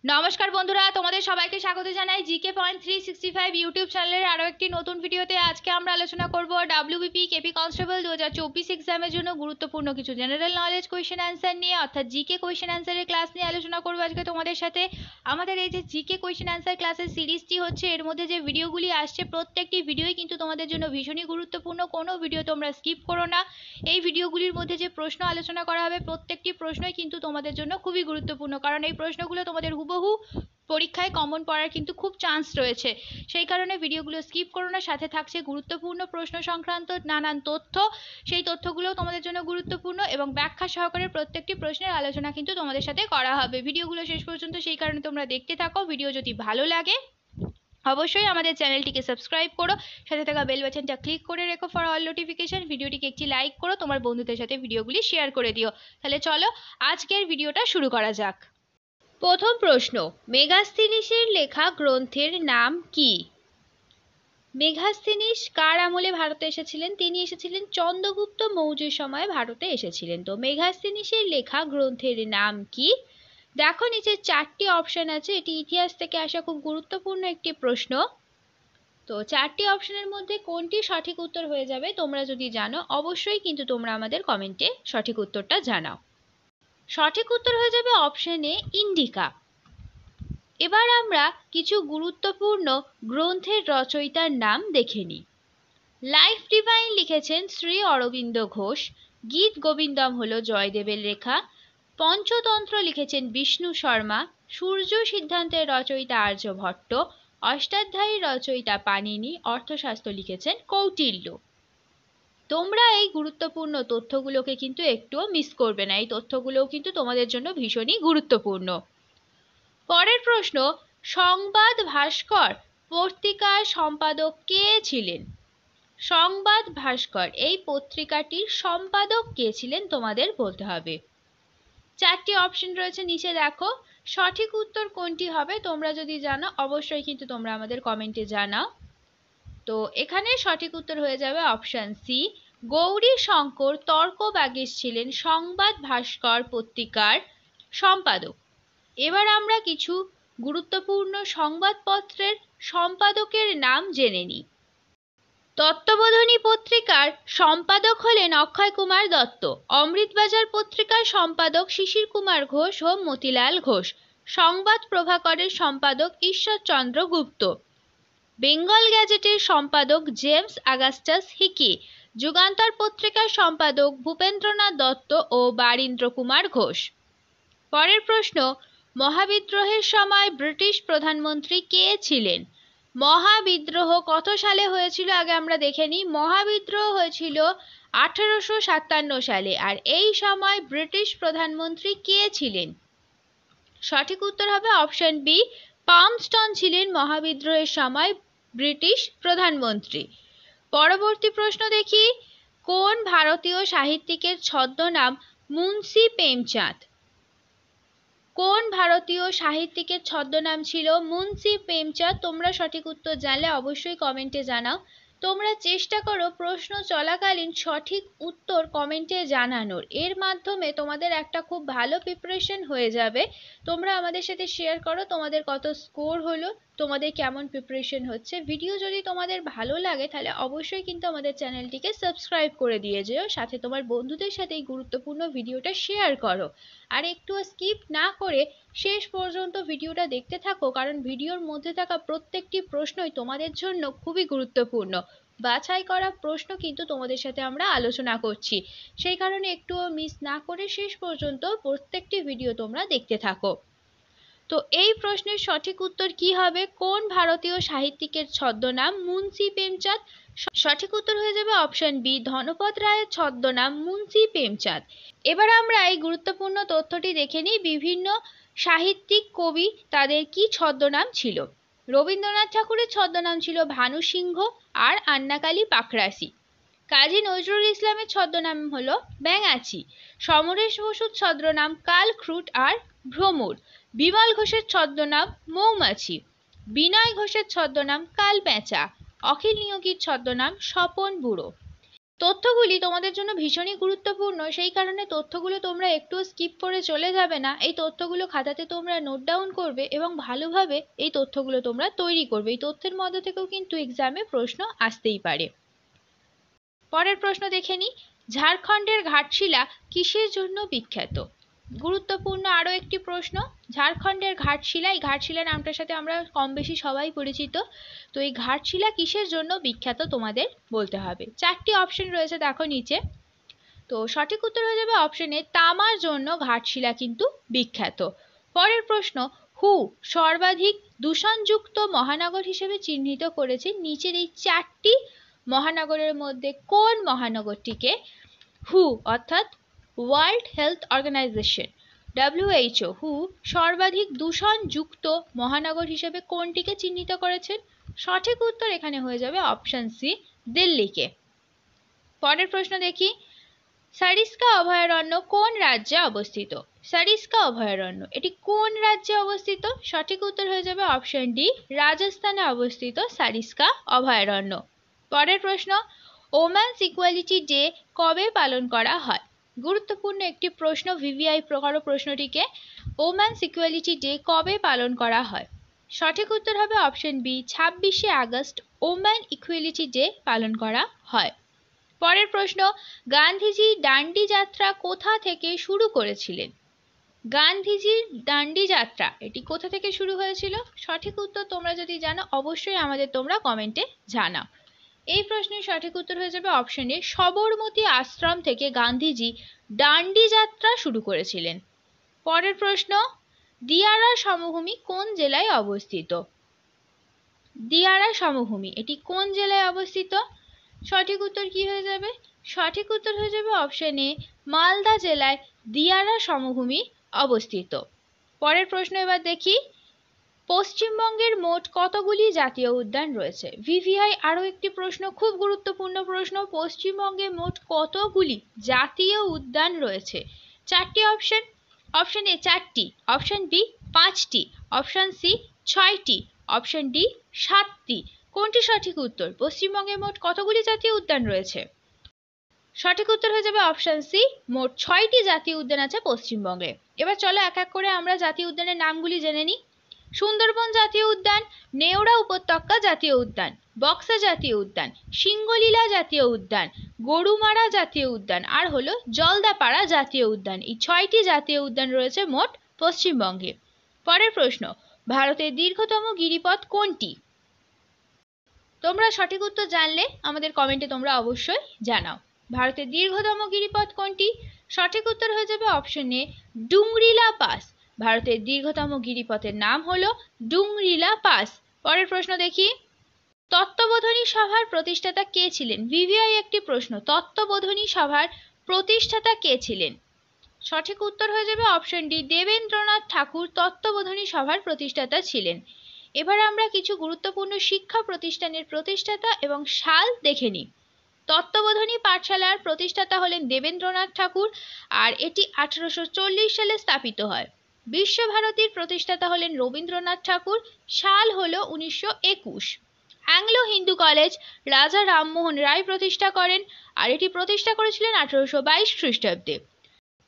নমস্কার বন্ধুরা, তোমাদের সবাইকে স্বাগত জানাই জিকে পয়েন্ট 365 ইউটিউব চ্যানেলের আরও একটি নতুন ভিডিওতে। আজকে আমরা আলোচনা করব ডাব্লিউবিপি কেপি কনস্টেবল 2024 এক্সামের জন্য গুরুত্বপূর্ণ কিছু জেনারেল নলেজ কোয়েশ্চেন অ্যান্সার নিয়ে, অর্থাৎ জিকে কোয়েশ্চেন অ্যান্সারের ক্লাস নিয়ে আলোচনা করবো আজকে তোমাদের সাথে। আমাদের এই যে জিকে কোয়েশ্চেন অ্যান্সার ক্লাসের সিরিজটি হচ্ছে, এর মধ্যে যে ভিডিওগুলি আসছে প্রত্যেকটি ভিডিওই কিন্তু তোমাদের জন্য ভীষণই গুরুত্বপূর্ণ। কোনো ভিডিও তোমরা স্কিপ করো না। এই ভিডিওগুলির মধ্যে যে প্রশ্ন আলোচনা করা হবে প্রত্যেকটি প্রশ্নই কিন্তু তোমাদের জন্য খুবই গুরুত্বপূর্ণ, কারণ এই প্রশ্নগুলো তোমাদের হুবহু পরীক্ষায় কমন পড়ার কিন্তু খুব চান্স রয়েছে। সেই কারণে ভিডিওগুলো স্কিপ করো না। সাথে থাকছে গুরুত্বপূর্ণ প্রশ্ন সংক্রান্ত নানান তথ্য, সেই তথ্যগুলোও তোমাদের জন্য গুরুত্বপূর্ণ এবং ব্যাখ্যা সহকারে প্রত্যেকটি প্রশ্নের আলোচনা কিন্তু তোমাদের সাথে করা হবে। ভিডিওগুলো শেষ পর্যন্ত সেই কারণে তোমরা দেখতে থাকো। ভিডিও যদি ভালো লাগে অবশ্যই আমাদের চ্যানেলটিকে সাবস্ক্রাইব করো, সাথে থাকা বেল বাটনটা ক্লিক করে রেখো ফর অল নোটিফিকেশন। ভিডিওটিকে একটি লাইক করো, তোমার বন্ধুদের সাথে ভিডিওগুলি শেয়ার করে দিও। তাহলে চলো আজকের ভিডিওটা শুরু করা যাক। প্রথম প্রশ্ন, মেগাস্থিনিসের লেখা গ্রন্থের নাম কি? মেগাস্থিনিস কার আমলে ভারতে এসেছিলেন? তিনি এসেছিলেন চন্দ্রগুপ্ত মৌর্যের সময় ভারতে এসেছিলেন। তো মেগাস্থিনিসের লেখা গ্রন্থের নাম কি? দেখো নিচে চারটি অপশন আছে, এটি ইতিহাস থেকে আসা খুব গুরুত্বপূর্ণ একটি প্রশ্ন। তো চারটি অপশনের মধ্যে কোনটি সঠিক উত্তর হয়ে যাবে তোমরা যদি জানো অবশ্যই কিন্তু তোমরা আমাদের কমেন্টে সঠিক উত্তরটা জানাও। সঠিক উত্তর হয়ে যাবে অপশন এ, ইন্ডিকা। এবার আমরা কিছু গুরুত্বপূর্ণ গ্রন্থের রচয়িতার নাম দেখে নিই। লাইফ ডিভাইন লিখেছেন শ্রী অরবিন্দ ঘোষ। গীত গোবিন্দম হলো জয়দেবের লেখা। পঞ্চতন্ত্র লিখেছেন বিষ্ণু শর্মা। সূর্য সিদ্ধান্তের রচয়িতা আর্যভট্ট। অষ্টাধ্যায়ী রচয়িতা পাণিনি। অর্থশাস্ত্র লিখেছেন কৌটিল্য। তোমরা এই গুরুত্বপূর্ণ তথ্যগুলোকে কিন্তু একটুও মিস করবে না, এই তথ্যগুলোও কিন্তু তোমাদের জন্য ভীষণই গুরুত্বপূর্ণ। পরের প্রশ্ন, সংবাদ ভাস্কর পত্রিকার সম্পাদক কে ছিলেন? সংবাদ ভাস্কর এই পত্রিকাটির সম্পাদক কে ছিলেন তোমাদের বলতে হবে। চারটি অপশন রয়েছে নিচে, দেখো সঠিক উত্তর কোনটি হবে তোমরা যদি জানো অবশ্যই কিন্তু তোমরা আমাদের কমেন্টে জানাও। তো এখানে সঠিক উত্তর হয়ে যাবে অপশন সি, গৌরী শঙ্কর তর্ক বাগীশ ছিলেন সংবাদ ভাস্কর পত্রিকার সম্পাদক। এবার আমরা কিছু গুরুত্বপূর্ণ সংবাদপত্রের সম্পাদকের নাম জেনে নিই। তত্ত্ববোধিনী পত্রিকার সম্পাদক হলেন অক্ষয় কুমার দত্ত। অমৃতবাজার পত্রিকার সম্পাদক শিশির কুমার ঘোষ ও মতিলাল ঘোষ। সংবাদ প্রভাকরের সম্পাদক ঈশ্বরচন্দ্র গুপ্ত। বেঙ্গল গ্যাজেটের সম্পাদক জেমস আগাস্টাস হিকি। যুগান্তর পত্রিকার সম্পাদক ভূপেন্দ্রনাথ দত্ত ও বারীন্দ্র কুমার ঘোষ। পরের প্রশ্ন, মহাবিদ্রোহের সময় ব্রিটিশ প্রধানমন্ত্রী কে ছিলেন? মহাবিদ্রোহ কত সালে হয়েছিল আগে আমরা দেখে নিই। মহাবিদ্রোহ হয়েছিল 1857 সালে। আর এই সময় ব্রিটিশ প্রধানমন্ত্রী কে ছিলেন? সঠিক উত্তর হবে অপশন বি, পামস্টন ছিলেন মহাবিদ্রোহের সময় ব্রিটিশ প্রধানমন্ত্রী। পরবর্তী প্রশ্ন দেখি, কোন ভারতীয় সাহিত্যিকের ছদ্মনাম মুন্সি প্রেমচাঁদ? কোন ভারতীয় সাহিত্যিকের ছদ্মনাম ছিল মুন্সি প্রেমচাঁদ? তোমরা সঠিক উত্তর জানলে অবশ্যই কমেন্টে জানাও। তোমরা চেষ্টা করো প্রশ্ন চলাকালীন সঠিক উত্তর কমেন্টে জানানোর, এর মাধ্যমে তোমাদের একটা খুব ভালো প্রিপারেশন হয়ে যাবে। তোমরা আমাদের সাথে শেয়ার করো তোমাদের কত স্কোর হলো, তোমাদের কেমন প্রিপারেশন হচ্ছে। ভিডিও যদি তোমাদের ভালো লাগে তাহলে অবশ্যই কিন্তু আমাদের চ্যানেলটিকে সাবস্ক্রাইব করে দিয়ে যেও, সাথে তোমার বন্ধুদের সাথে এই গুরুত্বপূর্ণ ভিডিওটা শেয়ার করো। আর একটুও স্কিপ না করে শেষ পর্যন্ত ভিডিওটা দেখতে থাকো, কারণ ভিডিওর মধ্যে থাকা প্রত্যেকটি প্রশ্নই তোমাদের জন্য খুবই গুরুত্বপূর্ণ। বাছাই করা প্রশ্ন কিন্তু তোমাদের সাথে আমরা আলোচনা করছি, সেই কারণে একটুও মিস না করে শেষ পর্যন্ত প্রত্যেকটি ভিডিও তোমরা দেখতে থাকো। তো এই প্রশ্নের সঠিক উত্তর কি হবে? কোন ভারতীয় সাহিত্যিকের ছদ্মনাম মুন্সি প্রেমচাঁদ? সঠিক উত্তর হয়ে যাবে অপশন বি, ধনপদ রায়ের ছদ্মনাম মুন্সি প্রেমচাঁদ। এবার আমরা এই গুরুত্বপূর্ণ তথ্যটি দেখে নিই, বিভিন্ন সাহিত্যিক কবি তাদের কি ছদ্মনাম ছিল। রবীন্দ্রনাথ ঠাকুরের ছদ্মনাম ছিল ভানু সিংহ আর আন্নাকালী পাকরাশি। কাজী নজরুল ইসলামের ছদ্মনাম হলো ব্যাঙাচি। সমরেশ বসুর ছদ্মনাম কালখ্রুট আর ভ্রমর। বিমল ঘোষের ছদ্মনাম মৌমাছি। বিনয় ঘোষের ছদ্মনাম কালপেঁচা। অখিল নিয়োগীর ছদ্মনাম স্বপন বুড়ো। তথ্যগুলি তোমাদের জন্য ভীষণই গুরুত্বপূর্ণ, সেই কারণে তথ্যগুলো তোমরা একটুও স্কিপ করে চলে যাবে না। এই তথ্যগুলো খাতাতে তোমরা নোট ডাউন করবে এবং ভালোভাবে এই তথ্যগুলো তোমরা তৈরি করবে। এই তথ্যের মধ্যে থেকেও কিন্তু এক্সামে প্রশ্ন আসতেই পারে। পরের প্রশ্ন দেখে নিই, ঝাড়খণ্ডের ঘাটশিলা কিসের জন্য বিখ্যাত? গুরুত্বপূর্ণ আরও একটি প্রশ্ন। ঝাড়খণ্ডের ঘাটশিলা, এই ঘাটশিলা নামটার সাথে আমরা কম বেশি সবাই পরিচিত। তো এই ঘাটশিলা কিসের জন্য বিখ্যাত তোমাদের বলতে হবে। 4টি অপশন রয়েছে দেখো নিচে। তো সঠিক উত্তর হয়ে যাবে অপশন এ, তামার জন্য ঘাটশিলা কিন্তু বিখ্যাত। পরের প্রশ্ন, হু সর্বাধিক দূষণযুক্ত মহানগর হিসেবে চিহ্নিত করেছে নিচের এই 4টি মহানগরের মধ্যে কোন মহানগরটিকে হু অর্থাৎ ওয়ার্ল্ড হেলথ অর্গানাইজেশন WHO হু সর্বাধিক দূষণযুক্ত মহানগর হিসেবে কোনটিকে চিহ্নিত করেছেন? সঠিক উত্তর এখানে হয়ে যাবে অপশন সি, দিল্লিকে। পরের প্রশ্ন দেখি, সারিস্কা অভয়ারণ্য কোন রাজ্যে অবস্থিত? সারিস্কা অভয়ারণ্য এটি কোন রাজ্যে অবস্থিত? সঠিক উত্তর হয়ে যাবে অপশন ডি, রাজস্থানে অবস্থিত সারিস্কা অভয়ারণ্য। পরের প্রশ্ন, ওম্যানস ইকুয়ালিটি ডে কবে পালন করা হয়? গুরুত্বপূর্ণ একটি প্রশ্ন, ভিভিআই প্রকারও প্রশ্নটিকে। ওম্যানস ইকুয়ালিটি ডে কবে পালন করা হয়? সঠিক উত্তর হবে অপশন বি, 26শে আগস্ট ওম্যান ইকুয়ালিটি ডে পালন করা হয়। পরের প্রশ্ন, গান্ধীজি ডান্ডি যাত্রা কোথা থেকে শুরু করেছিলেন? গান্ধীজির ডান্ডি যাত্রা এটি কোথা থেকে শুরু হয়েছিল? সঠিক উত্তর তোমরা যদি জানো অবশ্যই আমাদের তোমরা কমেন্টে জানাও। এই প্রশ্নের সঠিক উত্তর হয়ে যাবে অপশন এ, সবরমতী আশ্রম থেকে গান্ধীজি ডান্ডি যাত্রা শুরু করেছিলেন। পরের প্রশ্ন, দিয়ারা সমভূমি কোন জেলায় অবস্থিত? দিয়ারা সমভূমি এটি কোন জেলায় অবস্থিত? সঠিক উত্তর কি হয়ে যাবে? সঠিক উত্তর হয়ে যাবে অপশন এ, মালদা জেলায় দিয়ারা সমভূমি অবস্থিত। পরের প্রশ্ন এবার দেখি, পশ্চিমবঙ্গের মোট কতগুলি জাতীয় উদ্যান রয়েছে? ভিভিআই আরও একটি প্রশ্ন, খুব গুরুত্বপূর্ণ প্রশ্ন। পশ্চিমবঙ্গে মোট কতগুলি জাতীয় উদ্যান রয়েছে? 4টি অপশন। অপশন এ 4টি, অপশন বি 5টি, অপশন সি 6টি, অপশন ডি 7টি। কোনটি সঠিক উত্তর? পশ্চিমবঙ্গে মোট কতগুলি জাতীয় উদ্যান রয়েছে? সঠিক উত্তর হয়ে যাবে অপশন সি, মোট 6টি জাতীয় উদ্যান আছে পশ্চিমবঙ্গে। এবার চলো এক এক করে আমরা জাতীয় উদ্যানের নামগুলি জেনে নিই। সুন্দরবন জাতীয় উদ্যান, নেওড়া উপত্যকা জাতীয় উদ্যান, বক্সা জাতীয় উদ্যান, সিঙ্গলীলা জাতীয় উদ্যান, গরুমারা জাতীয় উদ্যান আর হলো জলদাপাড়া জাতীয় উদ্যান। এই 6টি জাতীয় উদ্যান রয়েছে মোট পশ্চিমবঙ্গে। পরের প্রশ্ন, ভারতের দীর্ঘতম গিরিপথ কোনটি? তোমরা সঠিক উত্তর জানলে আমাদের কমেন্টে তোমরা অবশ্যই জানাও। ভারতের দীর্ঘতম গিরিপথ কোনটি? সঠিক উত্তর হয়ে যাবে অপশন এ, ডুংরিলা পাস। ভারতের দীর্ঘতম গিরিপথের নাম হলো ডুংরিলা পাস। পরের প্রশ্ন দেখি, তত্ত্ববোধনী সভার প্রতিষ্ঠাতা কে ছিলেন? ভিভিআই একটি প্রশ্ন, তত্ত্ববোধনী সভার প্রতিষ্ঠাতা কে ছিলেন? সঠিক উত্তর হয়ে যাবে অপশন ডি, দেবেন্দ্রনাথ ঠাকুর তত্ত্ববোধনী সভার প্রতিষ্ঠাতা ছিলেন। এবার আমরা কিছু গুরুত্বপূর্ণ শিক্ষা প্রতিষ্ঠানের প্রতিষ্ঠাতা এবং সাল দেখে নিই। তত্ত্ববোধনী পাঠশালার প্রতিষ্ঠাতা হলেন দেবেন্দ্রনাথ ঠাকুর আর এটি 1840 সালে স্থাপিত হয়। বিশ্বভারতীর প্রতিষ্ঠাতা হলেন রবীন্দ্রনাথ ঠাকুর, সাল হলো 1921। অ্যাংলো হিন্দু কলেজ রাজা রামমোহন রায় প্রতিষ্ঠা করেন আর এটি প্রতিষ্ঠা করেছিলেন 1822 খ্রিস্টাব্দে।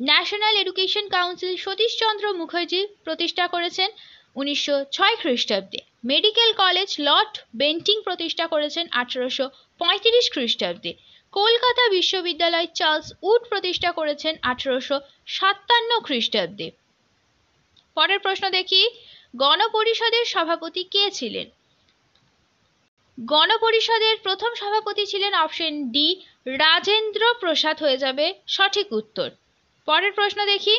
National education council Satishchandra Mukherjee প্রতিষ্ঠা করেছেন 1906 খ্রিস্টাব্দে। মেডিকেল কলেজ লর্ড বেন্টিং প্রতিষ্ঠা করেছেন 1835 খ্রিস্টাব্দে। কলকাতা বিশ্ববিদ্যালয় চার্লস উড প্রতিষ্ঠা করেছেন 1857 খ্রিস্টাব্দে। পরের প্রশ্ন দেখি, গণপরিষদের সভাপতি কে ছিলেন? গণপরিষদের প্রথম সভাপতি ছিলেন অপশন ডি, রাজেন্দ্র প্রসাদ হয়ে যাবে সঠিক উত্তর। পরের প্রশ্ন দেখি,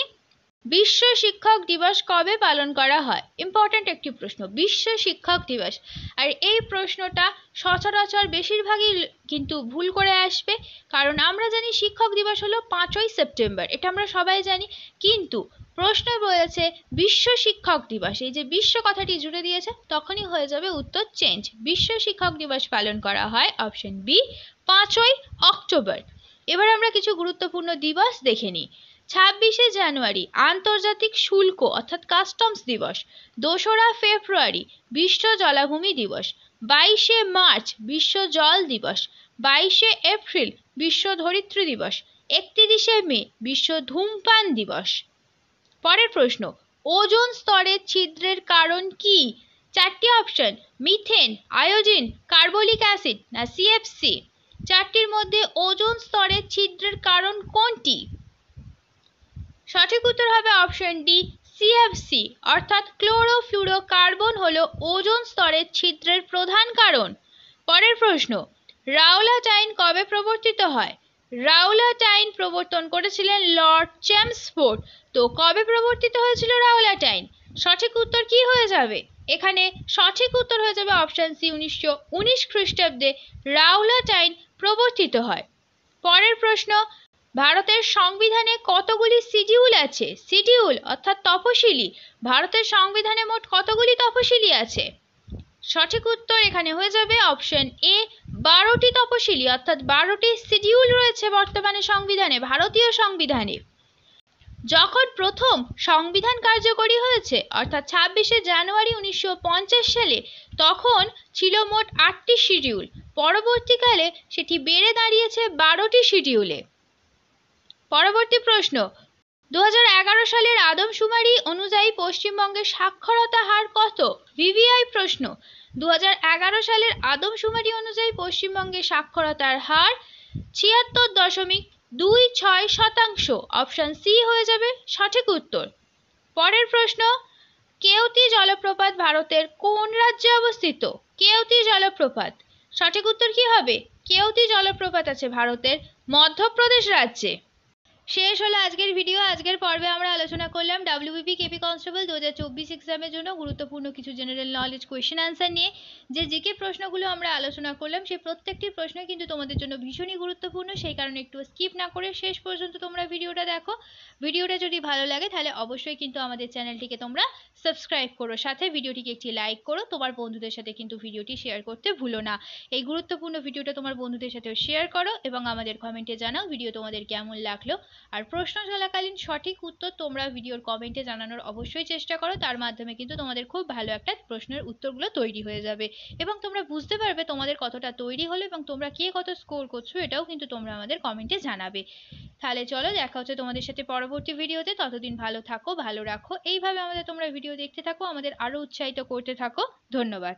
বিশ্ব শিক্ষক দিবস কবে পালন করা হয়? ইম্পর্ট্যান্ট একটি প্রশ্ন, বিশ্ব শিক্ষক দিবস। আর এই প্রশ্নটা সচরাচর বেশিরভাগই কিন্তু ভুল করে আসবে, কারণ আমরা জানি শিক্ষক দিবস হলো 5ই সেপ্টেম্বর, এটা আমরা সবাই জানি, কিন্তু প্রশ্ন বলেছে বিশ্ব শিক্ষক দিবস, এই যে বিশ্ব কথাটি জুড়ে দিয়েছে তখনই হয়ে যাবে উত্তর চেঞ্জ। বিশ্ব শিক্ষক দিবস পালন করা হয় অপশন বি, 5ই অক্টোবর। এবার আমরা কিছু গুরুত্বপূর্ণ দিবস দেখে নিই। 26শে জানুয়ারি আন্তর্জাতিক শুল্ক অর্থাৎ কাস্টমস দিবস। 2রা ফেব্রুয়ারি বিশ্ব জলাভূমি দিবস। 22শে মার্চ বিশ্ব জল দিবস। 22শে এপ্রিল বিশ্ব ধরিত্রী দিবস। 31শে মে বিশ্ব ধূমপান দিবস। পরের প্রশ্ন, ওজোন স্তরের ছিদ্রের কারণ কি? 4টি option, methane, iodine, carbolic acid না সিএফসি। 4টির মধ্যে ওজোন স্তরের ছিদ্রের কারণ কোনটি? সঠিক উত্তর হবে অপশন ডি, সিএফসি অর্থাৎ ক্লোরোফ্লুরোকার্বন হলো ওজোন স্তরের ছিদ্রের প্রধান কারণ। পরের প্রশ্ন, রাওলাট আইন কবে প্রবর্তিত হয়? রাওলাট আইন প্রবর্তন করেছিলেন লর্ড চেমসফোর্ড। তো কবে প্রবর্তিত হয়েছিল রাওলাট আইন? সঠিক উত্তর কি হয়ে যাবে? এখানে সঠিক উত্তর হয়ে যাবে অপশন সি, 1919 খ্রিস্টাব্দে রাওলাট আইন প্রবর্তিত হয়। পরের প্রশ্ন, ভারতের সংবিধানে কতগুলি শিডিউল আছে? শিডিউল অর্থাৎ তফসিলি। ভারতের সংবিধানে মোট কতগুলি তফসিলি আছে? সঠিক উত্তর এখানে হয়ে যাবে অপশন এ, 12টি তফসিলি অর্থাৎ 12টি শিডিউল রয়েছে বর্তমানে সংবিধানে, ভারতীয় সংবিধানে। যখন প্রথম সংবিধান কার্যকরী হয়েছে অর্থাৎ 26শে জানুয়ারি 1950 সালে, তখন ছিল মোট 8টি শিডিউল। পরবর্তীকালে সেটি বেড়ে দাঁড়িয়েছে 12টি শিডিউলে। পরবর্তী প্রশ্ন, 2011 সালের আদমশুমারি অনুযায়ী পশ্চিমবঙ্গের সাক্ষরতা হার কত? ভিভিআই প্রশ্ন। 2011 সালের আদমশুমারি অনুযায়ী পশ্চিমবঙ্গের সাক্ষরতার হার 76.26%। অপশন সি হয়ে যাবে সঠিক উত্তর। পরের প্রশ্ন, কেওতি জলপ্রপাত ভারতের কোন রাজ্যে অবস্থিত? কেওতি জলপ্রপাত। সঠিক উত্তর কি হবে? কেওতি জলপ্রপাত আছে ভারতের মধ্যপ্রদেশ রাজ্যে। শেষ হলো আজকের ভিডিও। আজকের পর্বে আমরা আলোচনা করলাম ডাব্লিউবিপি কেপি কনস্টেবল 2024 এক্সামের জন্য গুরুত্বপূর্ণ কিছু জেনারেল নলেজ কোয়েশ্চেন আনসার নিয়ে। যে জিকে প্রশ্নগুলো আমরা আলোচনা করলাম সেই প্রত্যেকটি প্রশ্ন কিন্তু তোমাদের জন্য ভীষণই গুরুত্বপূর্ণ, সেই কারণে একটু স্কিপ না করে শেষ পর্যন্ত তোমরা ভিডিওটা দেখো। ভিডিওটা যদি ভালো লাগে তাহলে অবশ্যই কিন্তু আমাদের চ্যানেলটিকে তোমরা সাবস্ক্রাইব করো, সাথে ভিডিওটিকে একটি লাইক করো, তোমার বন্ধুদের সাথে কিন্তু ভিডিওটি শেয়ার করতে ভুলো না। এই গুরুত্বপূর্ণ ভিডিওটা তোমার বন্ধুদের সাথেও শেয়ার করো এবং আমাদের কমেন্টে জানাও ভিডিও তোমাদের কেমন লাগলো। আর প্রশ্ন চলাকালীন সঠিক উত্তর তোমরা ভিডিওর কমেন্টে জানানোর অবশ্যই চেষ্টা করো, তার মাধ্যমে কিন্তু তোমাদের খুব ভালো একটা প্রশ্নের উত্তরগুলো তৈরি হয়ে যাবে এবং তোমরা বুঝতে পারবে তোমাদের কতটা তৈরি হলো এবং তোমরা কে কত স্কোর করছো, এটাও কিন্তু তোমরা আমাদের কমেন্টে জানাবে। তাহলে চলো, দেখা হচ্ছে তোমাদের সাথে পরবর্তী ভিডিওতে। ততদিন ভালো থাকো, ভালো রাখো, এইভাবে আমাদের তোমরা ভিডিও দেখতে থাকো, আমাদের আরো উৎসাহিত করতে থাকো। ধন্যবাদ।